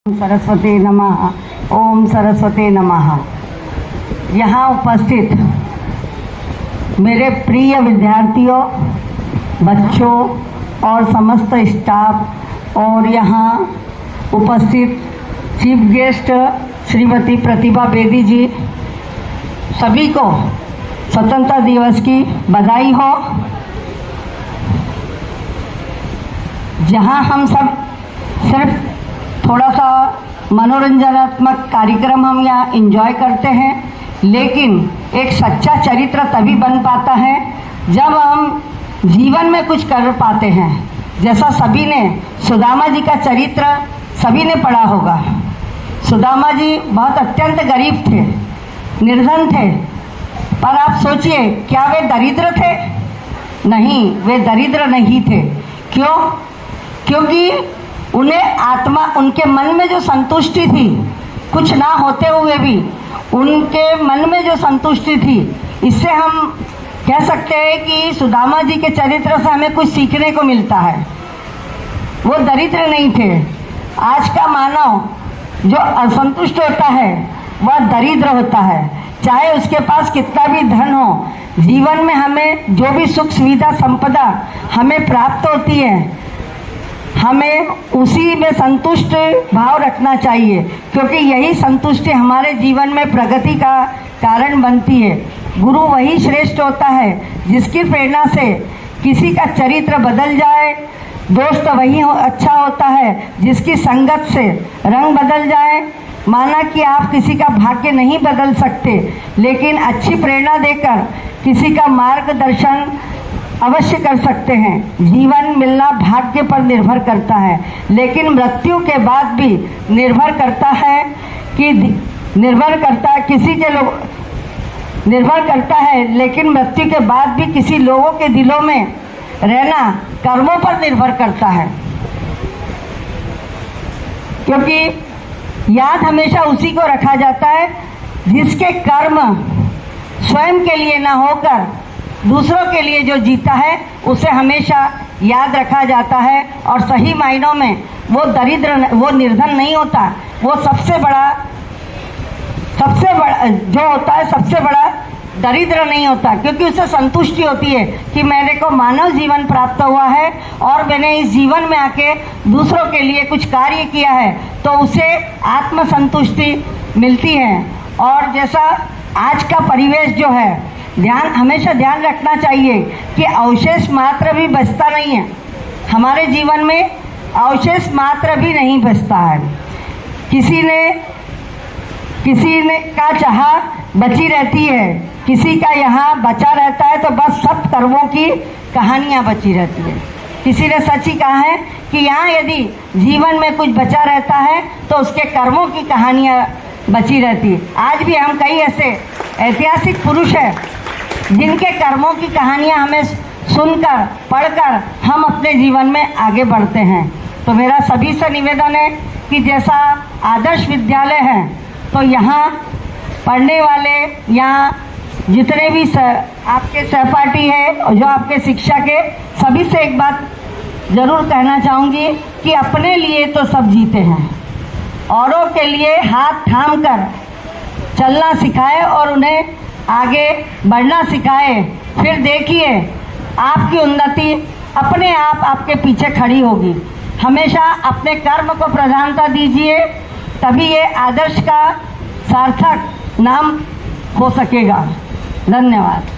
सरस्वती नमः। ओम सरस्वती नमः। यहाँ उपस्थित मेरे प्रिय विद्यार्थियों, बच्चों और समस्त स्टाफ और यहाँ उपस्थित चीफ गेस्ट श्रीमती प्रतिभा बेदी जी, सभी को स्वतंत्रता दिवस की बधाई हो। जहाँ हम सब सिर्फ थोड़ा सा मनोरंजनात्मक कार्यक्रम हम यहाँ एंजॉय करते हैं, लेकिन एक सच्चा चरित्र तभी बन पाता है जब हम जीवन में कुछ कर पाते हैं। जैसा सभी ने सुदामा जी का चरित्र सभी ने पढ़ा होगा। सुदामा जी बहुत अत्यंत गरीब थे, निर्धन थे, पर आप सोचिए क्या वे दरिद्र थे? नहीं, वे दरिद्र नहीं थे। क्यों? क्योंकि उन्हें आत्मा, उनके मन में जो संतुष्टि थी, कुछ ना होते हुए भी उनके मन में जो संतुष्टि थी, इससे हम कह सकते हैं कि सुदामा जी के चरित्र से हमें कुछ सीखने को मिलता है। वो दरिद्र नहीं थे। आज का मानव जो असंतुष्ट होता है वह दरिद्र होता है। चाहे उसके पास कितना भी धन हो, जीवन में हमें जो भी सुख सुविधा संपदा हमें प्राप्त होती है, हमें उसी में संतुष्ट भाव रखना चाहिए, क्योंकि यही संतुष्टि हमारे जीवन में प्रगति का कारण बनती है। गुरु वही श्रेष्ठ होता है जिसकी प्रेरणा से किसी का चरित्र बदल जाए। दोस्त वही अच्छा होता है जिसकी संगत से रंग बदल जाए। माना कि आप किसी का भाग्य नहीं बदल सकते, लेकिन अच्छी प्रेरणा देकर किसी का मार्गदर्शन अवश्य कर सकते हैं। जीवन मिलना भाग्य पर निर्भर करता है, लेकिन मृत्यु के बाद भी निर्भर करता है लेकिन मृत्यु के बाद भी किसी लोगों के दिलों में रहना कर्मों पर निर्भर करता है, क्योंकि याद हमेशा उसी को रखा जाता है जिसके कर्म स्वयं के लिए न होकर दूसरों के लिए जो जीता है, उसे हमेशा याद रखा जाता है। और सही मायनों में वो निर्धन नहीं होता। वो सबसे बड़ा जो होता है, सबसे बड़ा दरिद्र नहीं होता, क्योंकि उसे संतुष्टि होती है कि मेरे को मानव जीवन प्राप्त हुआ है और मैंने इस जीवन में आके दूसरों के लिए कुछ कार्य किया है, तो उसे आत्म संतुष्टि मिलती है। और जैसा आज का परिवेश जो है, हमेशा ध्यान रखना चाहिए कि अवशेष मात्र भी बचता नहीं है। हमारे जीवन में अवशेष मात्र भी नहीं बचता है। किसी ने का चाह बची रहती है, किसी का यहाँ बचा रहता है, तो बस सब कर्मों की कहानियाँ बची रहती है। किसी ने सच ही कहा है कि यहाँ यदि जीवन में कुछ बचा रहता है तो उसके कर्मों की कहानियाँ बची रहती है। आज भी हम कई ऐसे ऐतिहासिक पुरुष हैं जिनके कर्मों की कहानियां हमें सुनकर, पढ़कर हम अपने जीवन में आगे बढ़ते हैं। तो मेरा सभी से निवेदन है कि जैसा आदर्श विद्यालय है, तो यहाँ पढ़ने वाले, यहाँ जितने भी आपके सहपाठी हैं, जो आपके शिक्षक है, सभी से एक बात ज़रूर कहना चाहूँगी कि अपने लिए तो सब जीते हैं, औरों के लिए हाथ थाम कर चलना सिखाए और उन्हें आगे बढ़ना सिखाए। फिर देखिए आपकी उन्नति अपने आप आपके पीछे खड़ी होगी। हमेशा अपने कर्म को प्रधानता दीजिए, तभी ये आदर्श का सार्थक नाम हो सकेगा। धन्यवाद।